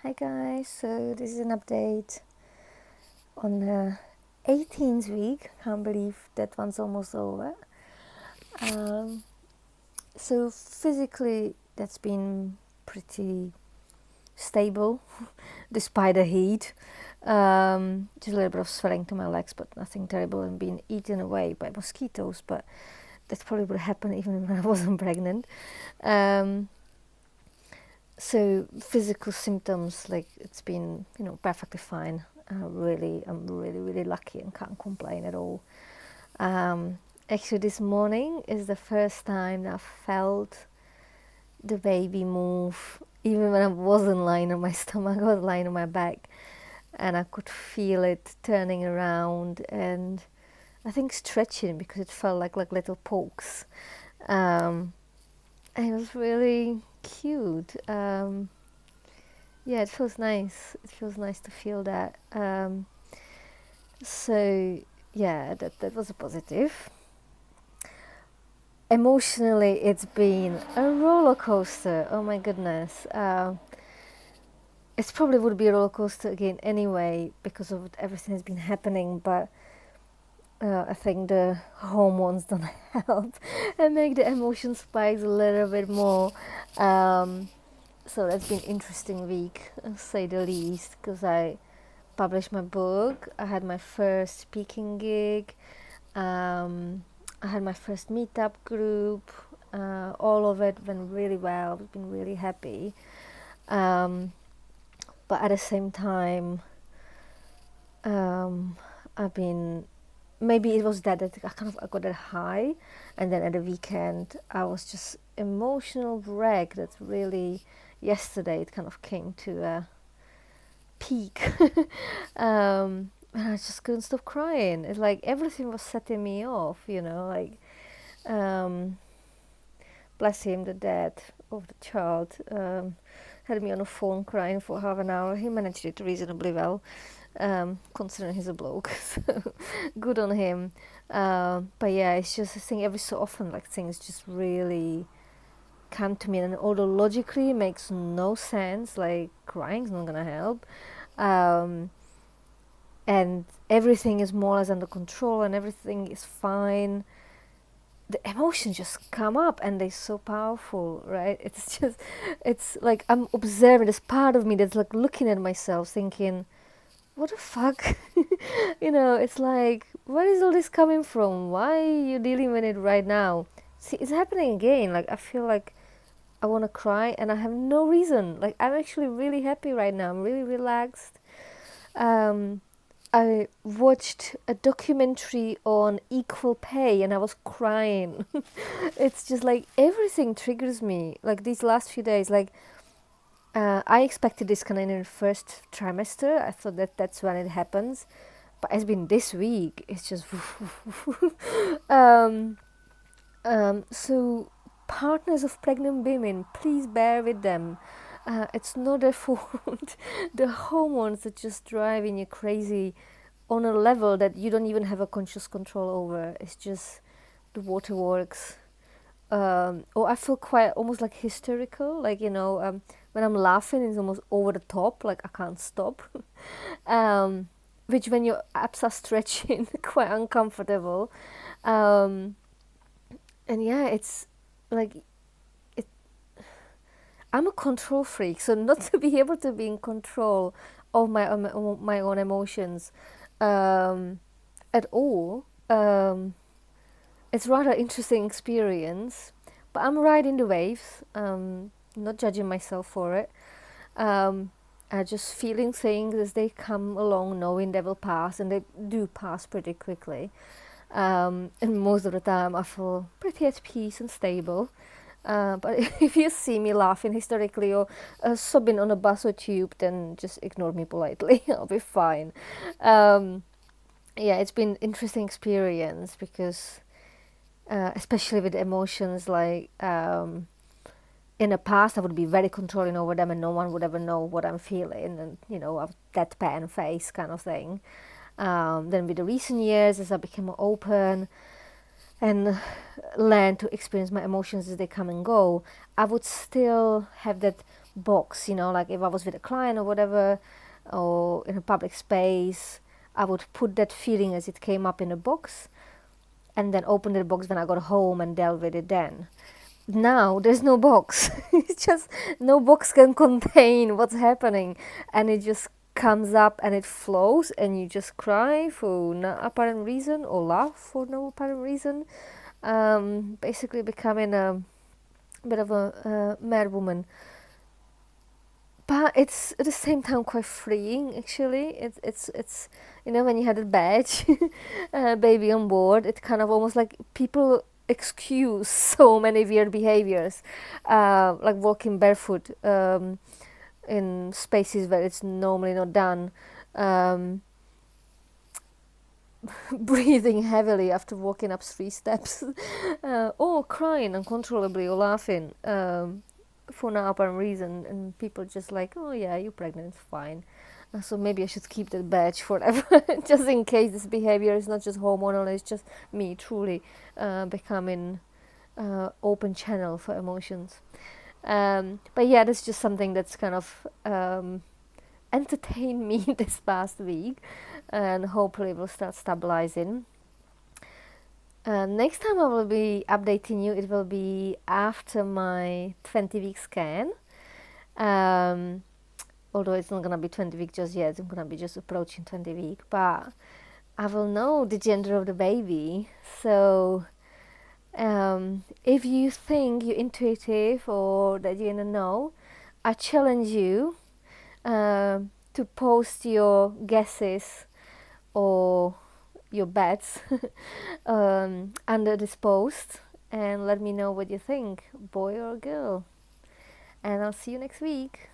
Hi guys, so this is an update on the 18th week. Can't believe that one's almost over. Um, so physically, that's been pretty stable despite the heat. Just a little bit of swelling to my legs, but nothing terrible, and being eaten away by mosquitoes. But that probably would happen even when I wasn't pregnant. Um, so physical symptoms, like it's been perfectly fine. I'm really lucky and can't complain at all. um, Actually, this morning is the first time that I felt the baby move, even when I wasn't lying on my stomach. I was lying on my back, and I could feel it turning around, and I think stretching, because it felt like little pokes. um, and it was really cute. Yeah, it feels nice. It feels nice to feel that. So yeah, that was a positive. Emotionally, it's been a roller coaster. Oh my goodness. It probably would be a roller coaster again anyway, because of everything that's been happening. But I think the hormones don't help and make the emotion spikes a little bit more. Um, so that's been an interesting week, to say the least, because I published my book. I had my first speaking gig. I had my first meetup group. All of it went really well. I've been really happy. Um, but at the same time, um, I've been, maybe it was that I got that high, and then at the weekend I was just emotional wreck. That really, yesterday it kind of came to a peak. And I just couldn't stop crying. It's like everything was setting me off, um, bless him, the dad of the child, had me on the phone crying for half an hour. He managed it reasonably well, considering he's a bloke. So good on him. But yeah, it's just a thing. Every so often, like, things just really come to me, and although logically it makes no sense, like crying's not gonna help. Um, and everything is more or less under control, and everything is fine. The emotions just come up, and they're so powerful, right? It's like I'm observing this part of me that's like looking at myself thinking, what the fuck? It's like, where is all this coming from? Why are you dealing with it right now? See, it's happening again. Like, I feel like I want to cry, and I have no reason. Like, I'm actually really happy right now. I'm really relaxed. um, I watched a documentary on equal pay, and I was crying. It's just like everything triggers me. Like these last few days, like I expected this kind of in the first trimester. I thought that that's when it happens, but it's been this week. It's just um, so partners of pregnant women, please bear with them. It's not their fault. The hormones are just driving you crazy on a level that you don't even have a conscious control over. It's just the waterworks. Or I feel quite almost like hysterical, like when I'm laughing, it's almost over the top, like I can't stop. um, which when your abs are stretching, quite uncomfortable. Um, and yeah, it's like it. I'm a control freak, so not to be able to be in control of my own emotions um, at all. It's rather interesting experience, but I'm riding the waves. Not judging myself for it. Um, I just feeling things as they come along, knowing they will pass, and they do pass pretty quickly. And most of the time, I feel pretty at peace and stable. But if you see me laughing hysterically or sobbing on a bus or tube, then just ignore me politely. I'll be fine. Um, yeah, it's been interesting experience because especially with emotions, like in the past I would be very controlling over them and no one would ever know what I'm feeling, and a deadpan face kind of thing. Then with the recent years, as I became more open and learned to experience my emotions as they come and go, I would still have that box, like if I was with a client or whatever, or in a public space, I would put that feeling as it came up in a box and then open the box when I got home and dealt with it then. Now there's no box. It's just no box can contain what's happening, and it just comes up and it flows, and you just cry for no apparent reason or laugh for no apparent reason. Basically becoming a bit of a mad woman, but it's at the same time quite freeing. Actually, it's when you had a badge, baby on board, it kind of almost like people excuse so many weird behaviors, like walking barefoot in spaces where it's normally not done, breathing heavily after walking up 3 steps, or crying uncontrollably or laughing for no apparent reason, and people just like, oh yeah, you're pregnant, it's fine. So maybe I should keep that badge forever, just in case this behavior is not just hormonal, it's just me truly becoming open channel for emotions. But yeah, that's just something that's kind of entertained me this past week, and hopefully will start stabilizing. Next time I will be updating you, it will be after my 20-week scan. Although it's not gonna be 20 week just yet, I'm gonna be just approaching 20 week, but I will know the gender of the baby. So if you think you're intuitive or that you don't know, I challenge you to post your guesses or your bets under this post and let me know what you think, boy or girl. And I'll see you next week.